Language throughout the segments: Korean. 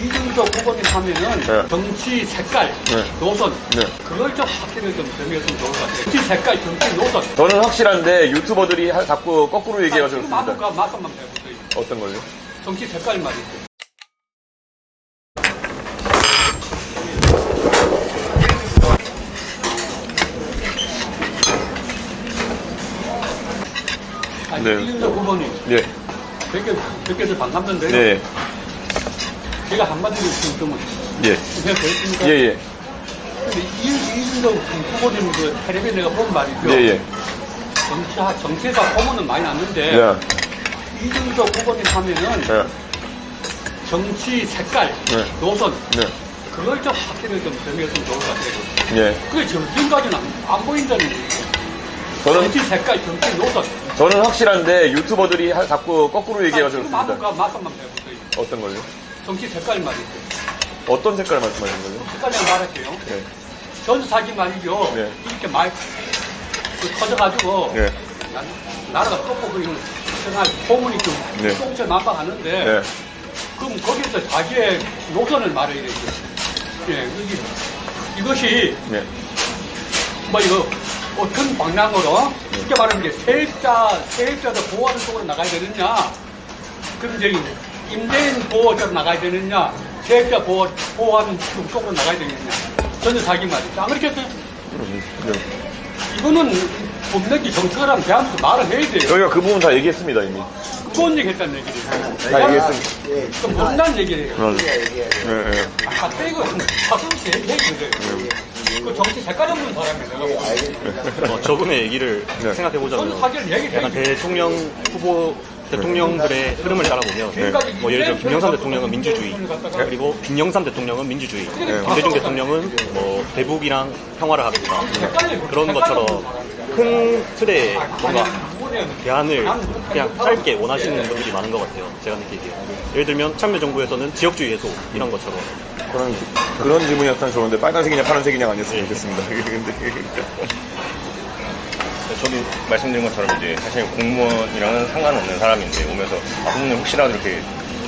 이준석 후보님 하면은 네. 정치 색깔, 네. 노선 네. 그걸 좀 확실히 좀 정했으면 좋을 것 같아요. 정치 색깔, 정치 노선. 저는 확실한데 유튜버들이 자꾸 거꾸로 얘기해가지고 지금 그렇습니다. 아무가 말씀만 해보세요. 어떤 걸요? 정치 색깔 말이죠. 아니, 네. 이준석 후보님 예. 뵙게서 반갑는데요. 네. 제가 한마디로 좀 예. 생각되었습니까? 예, 예. 근데 이준석 후보님 그 텔레비전 내가 본 말이죠. 예, 예. 정치가 소문은 많이 났는데 예. 이준석 후보님 하면은 예. 정치 색깔, 네. 노선 네. 그걸 좀 확실히 좀 정했으면 좋을 것 같아요. 예. 그게 지금까지는 안 보인다는 얘기죠. 정치 색깔, 정치 노선. 저는 확실한데 유튜버들이 자꾸 거꾸로 얘기해가지고 지금 그렇습니다. 아무가 말씀만 해보세요. 어떤 걸요? 정치 색깔 말이죠. 어떤 색깔 말씀하시는 거죠? 색깔이랑 말할게요. 네. 전사기 말이죠. 네. 이렇게 많이 터져가지고 네. 나라가 꺾고 정말 소문이 좀 네. 똥철만박하는데 네. 그럼 거기서 자기의 노선을 말해야 되죠. 예, 이것이 네. 뭐 이거 어떤 방향으로 쉽게 말하면 이제 세입자들 보호하는 쪽으로 나가야 되느냐, 그럼 이제 임대인 보호자로 나가야 되느냐, 세입자 보호하는 쪽으로 나가야 되느냐, 전혀 자기 말이죠. 아무렇게 해서 네. 이거는 법내기 정책이랑 대한민국 말을 해야 돼요. 저희가 그 부분 다 얘기했습니다, 이미. 그건 얘기했다는 얘기죠. 다 얘기했습니다. 좀 못난 얘기예요. 네, 네. 아까 이거 사슴씨 얘기거든. 그 정치 색깔 없는 사람이에요. 내가 저분의 얘기를 네. 생각해보자면 저는 사실 얘기를 약간 대통령 후보 대통령들의 흐름을 따라보면 뭐 예를 들어 김영삼 대통령은 민주주의, 그리고 김영삼 대통령은 민주주의, 김대중 대통령은 뭐 대북이랑 평화를 하겠다, 그런 것처럼 큰 틀에 뭔가 대안을 그냥 짧게 원하시는 분들이 많은 것 같아요. 제가 느끼기에. 예를 들면 참여정부에서는 지역주의 해소 이런 것처럼. 그런 질문이었으면 좋은데 빨간색이냐 파란색이냐 아니었으면 좋겠습니다. 저도 말씀드린 것처럼 이제 사실 공무원이랑은 상관없는 사람인데 오면서 부모님 혹시라도 이렇게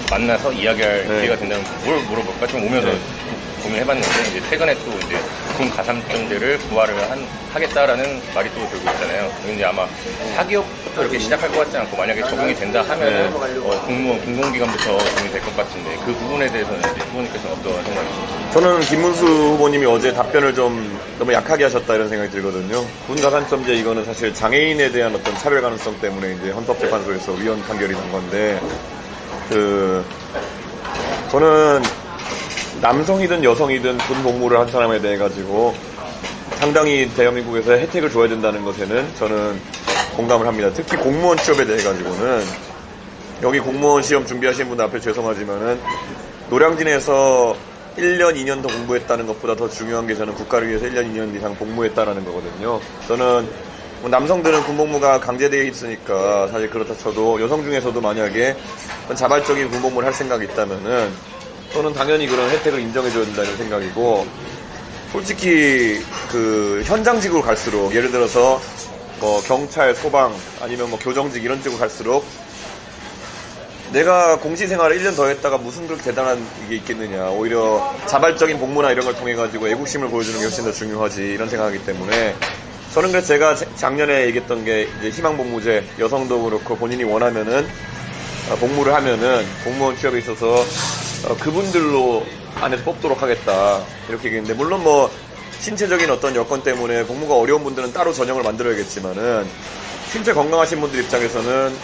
만나서 이야기할 네. 기회가 된다면 뭘 물어볼까 좀 오면서 고민해봤는데 이제 최근에 또 이제 군 가산점제를 부활을 하겠다라는 말이 또 들고 있잖아요. 근데 아마 사기업부터 이렇게 시작할 것 같지 않고 만약에 적용이 된다 하면은 공무원 공공기관부터 적용이 될 것 같은데 그 부분에 대해서는 이제 후보님께서는 어떤 생각이신지? 저는 김문수 후보님이 어제 답변을 좀 너무 약하게 하셨다 이런 생각이 들거든요. 군 가산점제 이거는 사실 장애인에 대한 어떤 차별 가능성 때문에 이제 헌법재판소에서 위헌 판결이 난 건데 저는 남성이든 여성이든 군 복무를 한 사람에 대해 가지고 상당히 대한민국에서 혜택을 줘야 된다는 것에는 저는 공감을 합니다. 특히 공무원 취업에 대해 가지고는 여기 공무원 시험 준비하시는 분들 앞에 죄송하지만은 노량진에서 1년, 2년 더 공부했다는 것보다 더 중요한 게 저는 국가를 위해서 1년, 2년 이상 복무했다라는 거거든요. 저는 남성들은 군복무가 강제되어 있으니까 사실 그렇다 쳐도 여성 중에서도 만약에 자발적인 군복무를 할 생각이 있다면은 저는 당연히 그런 혜택을 인정해줘야 된다는 생각이고, 솔직히 그 현장직으로 갈수록 예를 들어서 뭐 경찰, 소방 아니면 뭐 교정직 이런 쪽으로 갈수록 내가 공시생활을 1년 더 했다가 무슨 그렇게 대단한 이게 있겠느냐, 오히려 자발적인 복무나 이런 걸 통해 가지고 애국심을 보여주는 게 훨씬 더 중요하지 이런 생각이기 때문에 저는 그래서 제가 작년에 얘기했던 게 이제 희망복무제, 여성도 그렇고 본인이 원하면은 복무를 하면은 공무원 취업에 있어서 그분들로 안에서 뽑도록 하겠다 이렇게 얘기했는데, 물론 뭐 신체적인 어떤 여건 때문에 복무가 어려운 분들은 따로 전형을 만들어야겠지만은 신체 건강하신 분들 입장에서는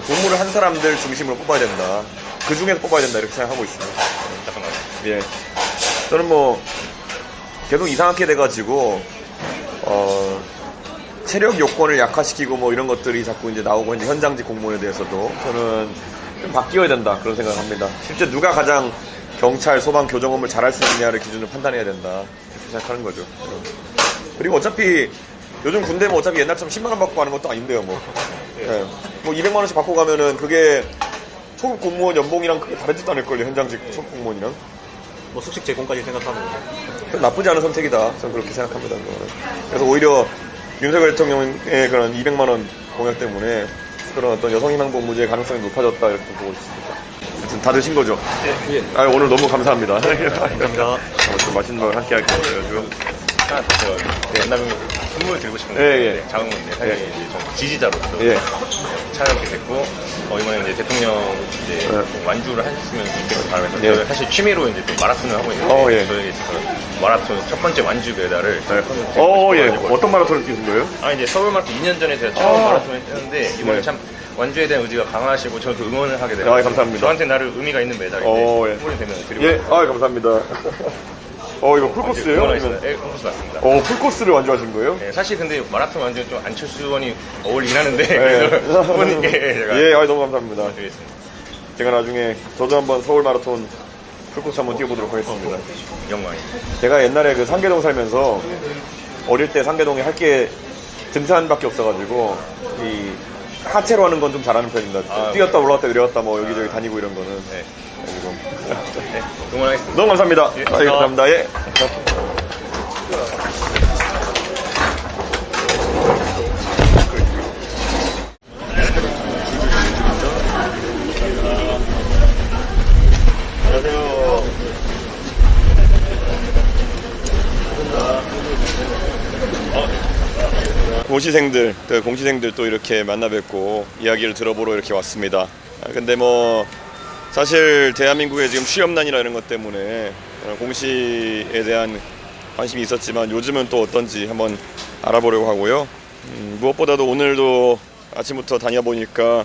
복무를 한 사람들 중심으로 뽑아야 된다, 그 중에서 뽑아야 된다 이렇게 생각하고 있습니다. 예, 저는 뭐 계속 이상하게 돼가지고 체력 요건을 약화시키고 뭐 이런 것들이 자꾸 이제 나오고, 이제 현장직 공무원에 대해서도 저는 좀 바뀌어야 된다 그런 생각을 합니다. 실제 누가 가장 경찰, 소방, 교정 업무를 잘할 수 있느냐를 기준으로 판단해야 된다 이렇게 생각하는 거죠. 그리고 어차피 요즘 군대 뭐 어차피 옛날처럼 10만원 받고 가는 것도 아닌데요. 뭐, 네. 뭐 200만원씩 받고 가면은 그게 초급 공무원 연봉이랑 크게 다르지도 않을걸요. 현장직 초급 공무원이랑. 뭐 숙식 제공까지 생각하면 나쁘지 않은 선택이다, 저는 그렇게 생각합니다. 그래서 오히려 윤석열 대통령의 그런 200만원 공약 때문에 그런 어떤 여성희망복무제의 가능성이 높아졌다 이렇게 보고 있습니다. 아무튼 다 드신 거죠? 예. 아, 오늘 너무 감사합니다. 감사합니다. 좀 맛있는 걸 함께 할게요. 하나 더 옛날 선물 드리고 싶은 게 예, 예. 있는데 자웅은 이제 사실 이제 좀 지지자로서 예. 찾아뵙게 됐고 이번에 이제 대통령 이제 완주를 하셨으면 좋겠는 바람에서 예. 저는 사실 취미로 이제 또 마라톤을 하고 있는데 예. 저에게 있어서 마라톤 첫 번째 완주 메달을 예. 어떤 마라톤을 뛰신 거예요? 이제 서울 마라톤 2년 전에 제가 처음 마라톤을 뛰었는데 이번에 네. 참 완주에 대한 의지가 강하시고 저도 응원을 하게 돼요. 감사합니다. 저한테 나름 의미가 있는 메달인데 예. 선물이 되면 드리고 예, 감사합니다. 이거 풀코스예요? 응원하겠습니다. 예, 풀코스 맞습니다. 풀코스를 완주하신 거예요? 네, 사실 근데 마라톤 완주는 좀 안철수 의원이 어울리긴 하는데 예. 그래서 부모님께 제가 예, 너무 감사합니다. 드리겠습니다. 제가 나중에 저도 한번 서울 마라톤 풀코스 한번 뛰어보도록 하겠습니다. 영광입니다. 제가 옛날에 그 상계동 살면서 어릴 때 상계동에 할 게 등산밖에 없어가지고 이 하체로 하는 건 좀 잘하는 편입니다. 뛰었다 올라갔다 내려갔다 뭐 여기저기 다니고 이런 거는. 네. 그리고 네, 응원하겠습니다. 너무 감사합니다. 예, 감사합니다. 예. 공시생들 또 이렇게 만나 뵙고 이야기를 들어보러 이렇게 왔습니다. 근데 뭐 사실 대한민국에 지금 취업난이라는 것 때문에 공시에 대한 관심이 있었지만 요즘은 또 어떤지 한번 알아보려고 하고요. 무엇보다도 오늘도 아침부터 다녀보니까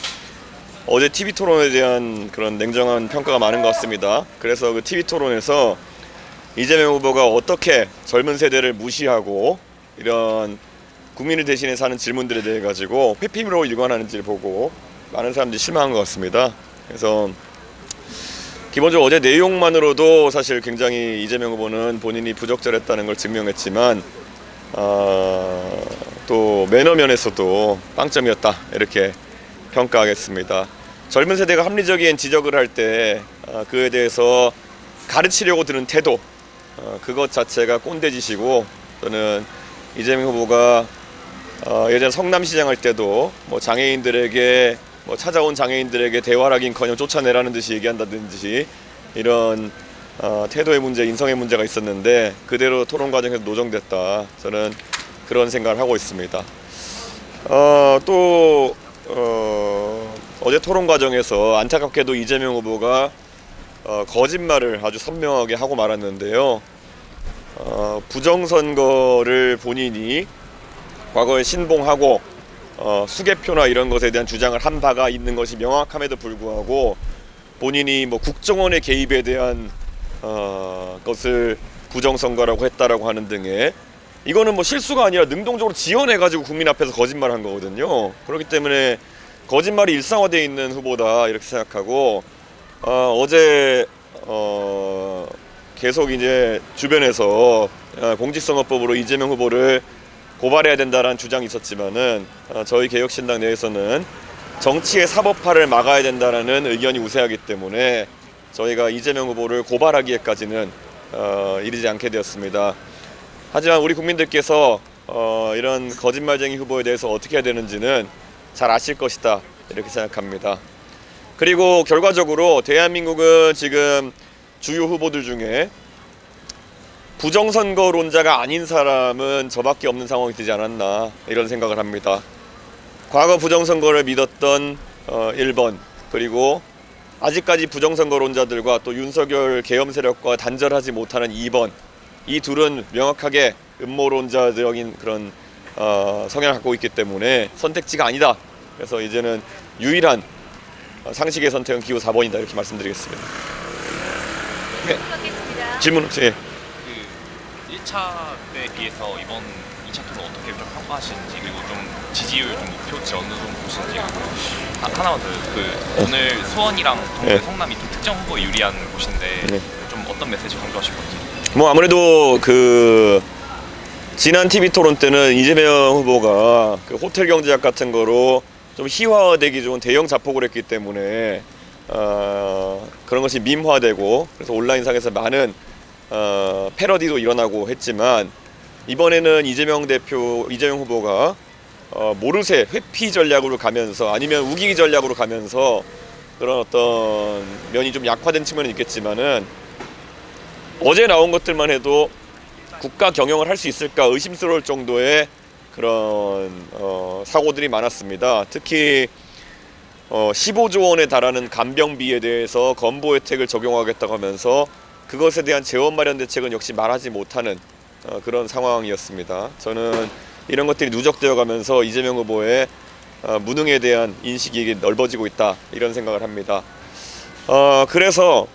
어제 TV 토론에 대한 그런 냉정한 평가가 많은 것 같습니다. 그래서 그 TV 토론에서 이재명 후보가 어떻게 젊은 세대를 무시하고 이런 국민을 대신해서 하는 질문들에 대해 가지고 회피로 일관하는지를 보고 많은 사람들이 실망한 것 같습니다. 그래서 기본적으로 어제 내용만으로도 사실 굉장히 이재명 후보는 본인이 부적절했다는 걸 증명했지만 또 매너 면에서도 빵점이었다 이렇게 평가하겠습니다. 젊은 세대가 합리적인 지적을 할 때 그에 대해서 가르치려고 드는 태도 그것 자체가 꼰대짓이고 저는 이재명 후보가 예전 성남시장 할 때도 뭐 장애인들에게 뭐 찾아온 장애인들에게 대화를 하긴커녕 쫓아내라는 듯이 얘기한다든지 이런 태도의 문제, 인성의 문제가 있었는데 그대로 토론 과정에서 노정됐다. 저는 그런 생각을 하고 있습니다. 또 어제 토론 과정에서 안타깝게도 이재명 후보가 거짓말을 아주 선명하게 하고 말았는데요. 부정선거를 본인이 과거에 신봉하고 수개표나 이런 것에 대한 주장을 한 바가 있는 것이 명확함에도 불구하고 본인이 뭐 국정원의 개입에 대한 것을 부정선거라고 했다라고 하는 등의 이거는 뭐 실수가 아니라 능동적으로 지어내가지고 국민 앞에서 거짓말한 거거든요. 그렇기 때문에 거짓말이 일상화되어 있는 후보다 이렇게 생각하고 어제 계속 이제 주변에서 공직선거법으로 이재명 후보를 고발해야 된다라는 주장이 있었지만은 저희 개혁신당 내에서는 정치의 사법화를 막아야 된다라는 의견이 우세하기 때문에 저희가 이재명 후보를 고발하기에까지는 이르지 않게 되었습니다. 하지만 우리 국민들께서 이런 거짓말쟁이 후보에 대해서 어떻게 해야 되는지는 잘 아실 것이다 이렇게 생각합니다. 그리고 결과적으로 대한민국은 지금 주요 후보들 중에 부정선거론자가 아닌 사람은 저밖에 없는 상황이 되지 않았나 이런 생각을 합니다. 과거 부정선거를 믿었던 1번 그리고 아직까지 부정선거론자들과 또 윤석열 계엄 세력과 단절하지 못하는 2번 이 둘은 명확하게 음모론자적인 그런 성향을 갖고 있기 때문에 선택지가 아니다. 그래서 이제는 유일한 상식의 선택은 기호 4번이다 이렇게 말씀드리겠습니다. 네. 질문 혹시? 예. 1차에 비해서 이번 2차 토론 어떻게 좀 평가하시는지 그리고 좀 지지율 좀 목표치 어느 정도 보시는지 하나만 더 오늘 수원이랑 동대 성남이 좀 특정 후보에 유리한 곳인데 좀 어떤 메시지 강조하실 건지. 뭐 아무래도 그 지난 TV 토론 때는 이재명 후보가 그 호텔 경제학 같은 거로 좀 희화화되기 좋은 대형 자폭을 했기 때문에 그런 것이 밈화되고 그래서 온라인상에서 많은 패러디도 일어나고 했지만 이번에는 이재명 후보가 모르쇠 회피 전략으로 가면서 아니면 우기기 전략으로 가면서 그런 어떤 면이 좀 약화된 측면은 있겠지만은 어제 나온 것들만 해도 국가 경영을 할 수 있을까 의심스러울 정도의 그런 사고들이 많았습니다. 특히 15조 원에 달하는 간병비에 대해서 건보 혜택을 적용하겠다고 하면서 그것에 대한 재원 마련 대책은 역시 말하지 못하는 그런 상황이었습니다. 저는 이런 것들이 누적되어 가면서 이재명 후보의 무능에 대한 인식이 넓어지고 있다 이런 생각을 합니다. 그래서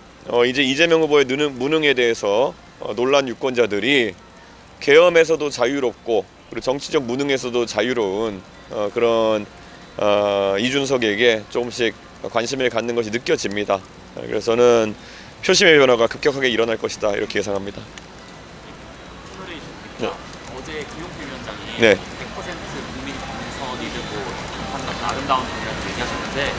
이제 이재명 후보의 무능에 대해서 논란 유권자들이 계엄에서도 자유롭고 그리고 정치적 무능에서도 자유로운 그런 이준석에게 조금씩 관심을 갖는 것이 느껴집니다. 그래서 저는 표심의 변화가 급격하게 일어날 것이다 이렇게 예상합니다. 네. 어제 김용필 위원장이 네. 100% 국민 당선이고 하는 것은 아름다운 장면을 얘기하셨는데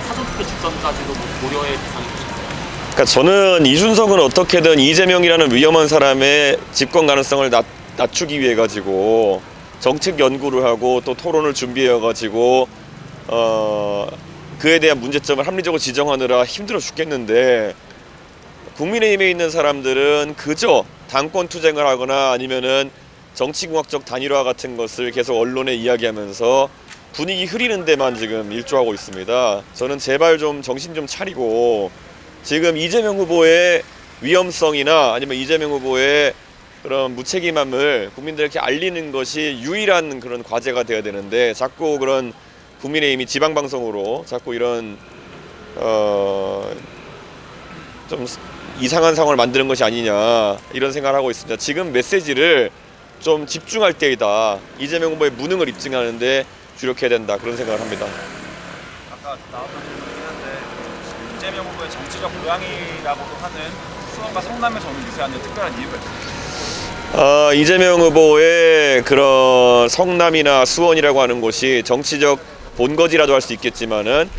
사전투표 직전까지도 고려의 대상이 되셨나요? 그러니까 저는 이준석은 어떻게든 이재명이라는 위험한 사람의 집권 가능성을 낮추기 위해 가지고 정책 연구를 하고 또 토론을 준비해 가지고 그에 대한 문제점을 합리적으로 지정하느라 힘들어 죽겠는데 국민의힘에 있는 사람들은 그저 당권 투쟁을 하거나 아니면은 정치공학적 단일화 같은 것을 계속 언론에 이야기하면서 분위기 흐리는 데만 지금 일조하고 있습니다. 저는 제발 좀 정신 좀 차리고 지금 이재명 후보의 위험성이나 아니면 이재명 후보의 그런 무책임함을 국민들에게 알리는 것이 유일한 그런 과제가 돼야 되는데 자꾸 그런 국민의힘이 지방방송으로 자꾸 이런 좀 이상한 상황을 만드는 것이 아니냐 이런 생각을 하고 있습니다. 지금 메시지를 좀 집중할 때이다. 이재명 후보의 무능을 입증하는데 주력해야 된다. 그런 생각을 합니다. 아까 나왔던 질문이긴 한데 이재명 후보의 정치적 고향이라고도 하는 수원과 성남에 저는 유세하는 특별한 이유가 있습니다. 이재명 후보의 그런 성남이나 수원이라고 하는 곳이 정치적 본거지라도 할 수 있겠지만은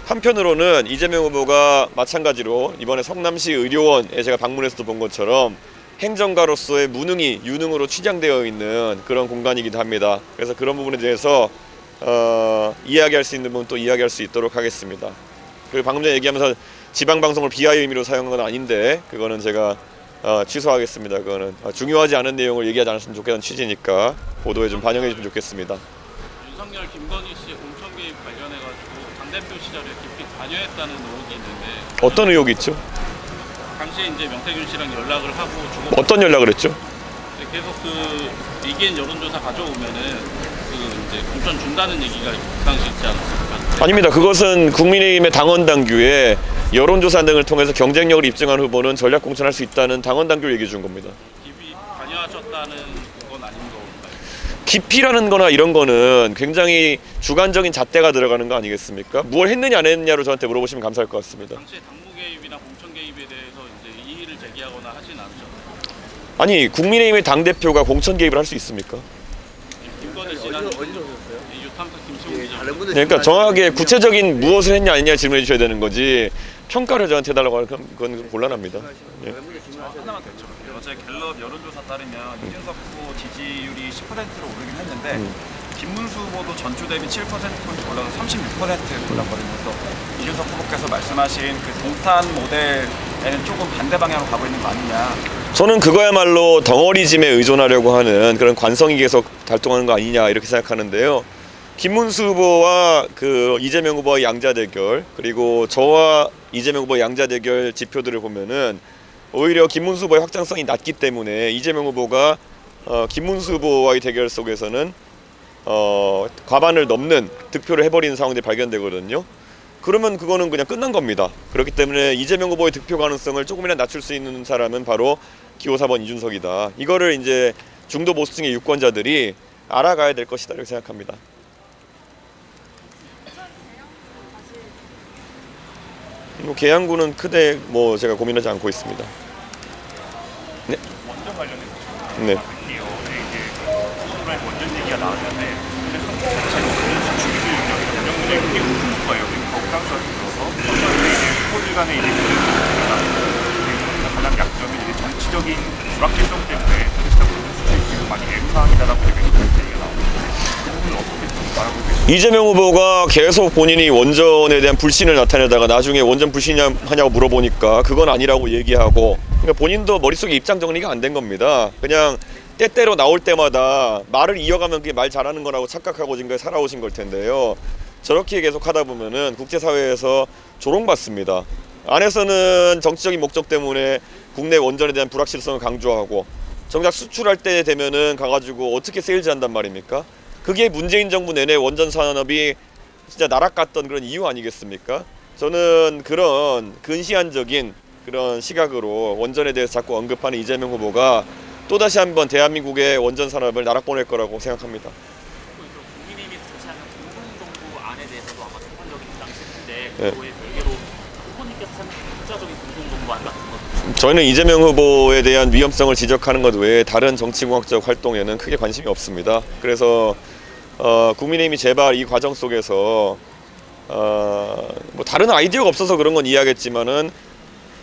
한편으로는 이재명 후보가 마찬가지로 이번에 성남시 의료원에 제가 방문해서도 본 것처럼 행정가로서의 무능이 유능으로 취장되어 있는 그런 공간이기도 합니다. 그래서 그런 부분에 대해서 이야기할 수 있는 부분 또 이야기할 수 있도록 하겠습니다. 그리고 방금 전에 얘기하면서 지방방송을 비하의 의미로 사용한 건 아닌데 그거는 제가 취소하겠습니다. 그거는 중요하지 않은 내용을 얘기하지 않았으면 좋겠다는 취지니까 보도에 좀 반영해 주시면 좋겠습니다. 윤석열, 김건희 씨의 공천 개입 관련해가지고 당대표 시절에 깊이 관여했다는 의혹이 있는데 어떤 의혹이 있죠? 당시에 이제 명태균 씨랑 연락을 하고 주고 어떤 연락을 했죠? 계속 그 이기엔 여론조사 가져오면은 그 이제 공천 준다는 얘기가 그 당시 있지 않았습니까? 아닙니다. 그것은 국민의힘의 당원 당규에 여론조사 등을 통해서 경쟁력을 입증한 후보는 전략 공천할 수 있다는 당원 당규를 얘기해 준 겁니다. 깊이 관여하셨다는 건 아닌 건가요? 깊이라는 거나 이런 거는 굉장히 주관적인 잣대가 들어가는 거 아니겠습니까? 무엇을 했느냐 안 했느냐로 저한테 물어보시면 감사할 것 같습니다. 당시에 당무 개입이나 공천 개입에 대해서 이제 이의를 제기하거나 하진 않으셨나요? 아니 국민의힘의 당대표가 공천 개입을 할 수 있습니까? 김건희 씨랑 유탐사 김시호 기자 그러니까 정확하게 구체적인 무엇을 했냐 아니냐 질문해 주셔야 되는 거지 평가를 저한테 해달라고 하면 그건 곤란합니다. 예. 하나만 더 여쭤볼게요. 어제 갤럽 여론조사 따르면 이준석 후보 지지율이 10%로 오르긴 했는데 김문수 후보도 전주 대비 7%포인트 올라서 36% 올랐거든요. 그래서 이준석 후보께서 말씀하신 그 동탄 모델에는 조금 반대 방향으로 가고 있는 거 아니냐. 저는 그거야말로 덩어리짐에 의존하려고 하는 그런 관성이 계속 발동하는 거 아니냐 이렇게 생각하는데요. 김문수 후보와 그 이재명 후보의 양자 대결 그리고 저와 이재명 후보의 양자 대결 지표들을 보면은 오히려 김문수 후보의 확장성이 낮기 때문에 이재명 후보가 김문수 후보와의 대결 속에서는 과반을 넘는 득표를 해버리는 상황들이 발견되거든요. 그러면 그거는 그냥 끝난 겁니다. 그렇기 때문에 이재명 후보의 득표 가능성을 조금이나 낮출 수 있는 사람은 바로 기호 4번 이준석이다. 이거를 이제 중도 보수층의 유권자들이 알아가야 될 것이다 이렇게 생각합니다. 뭐 계양구는 크게 뭐 제가 고민하지 않고 있습니다. 네. 원전 관련해서 네. 이제 원전 얘기가 나왔는데 한국 자체로 주기주 영역이나 운영 문제가 크게 높은 거예요. 거기서 들어서 어떤 이제 후보들 간의 이제 가장 약점이 이제 정치적인 불확실성 때문에 정치적 수준이 지금 많이 애로사항이다라고 얘기가 나오는데 그 부분을 어떻게 말하고 계시죠? 이재명 후보가 계속 본인이 원전에 대한 불신을 나타내다가 나중에 원전 불신하냐고 물어보니까 그건 아니라고 얘기하고, 그러니까 본인도 머릿속에 입장 정리가 안 된 겁니다. 그냥 때때로 나올 때마다 말을 이어가면 그게 말 잘하는 거라고 착각하고 지금까지 살아오신 걸 텐데요. 저렇게 계속 하다 보면은 국제사회에서 조롱받습니다. 안에서는 정치적인 목적 때문에 국내 원전에 대한 불확실성을 강조하고, 정작 수출할 때 되면은 가가지고 어떻게 세일즈 한단 말입니까? 그게 문재인 정부 내내 원전 산업이 진짜 나락갔던 그런 이유 아니겠습니까? 저는 그런 근시안적인 그런 시각으로 원전에 대해서 자꾸 언급하는 이재명 후보가 또다시 한번 대한민국의 원전 산업을 나락보낼 거라고 생각합니다. 국민의힘이 제시하는 공동정부 안에 대해서도 아마 총괄적인 입장이 있을 텐데 네. 그거에 별개로 후보님께서 생각하는 국가적인 공동정부 안 같은 것 저희는 이재명 후보에 대한 위험성을 지적하는 것 외에 다른 정치공학적 활동에는 크게 관심이 없습니다. 그래서 국민의힘이 제발 이 과정 속에서 뭐 다른 아이디어가 없어서 그런 건 이해하겠지만은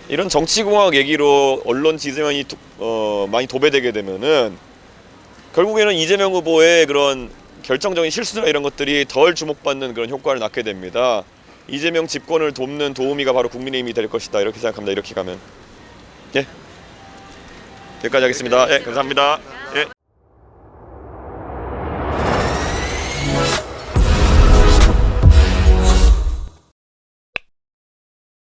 이런 정치공학 얘기로 언론 지지면이 많이 도배되게 되면은 결국에는 이재명 후보의 그런 결정적인 실수나 이런 것들이 덜 주목받는 그런 효과를 낳게 됩니다. 이재명 집권을 돕는 도우미가 바로 국민의힘이 될 것이다, 이렇게 생각합니다. 이렇게 가면. 예, 여기까지 하겠습니다. 예, 감사합니다.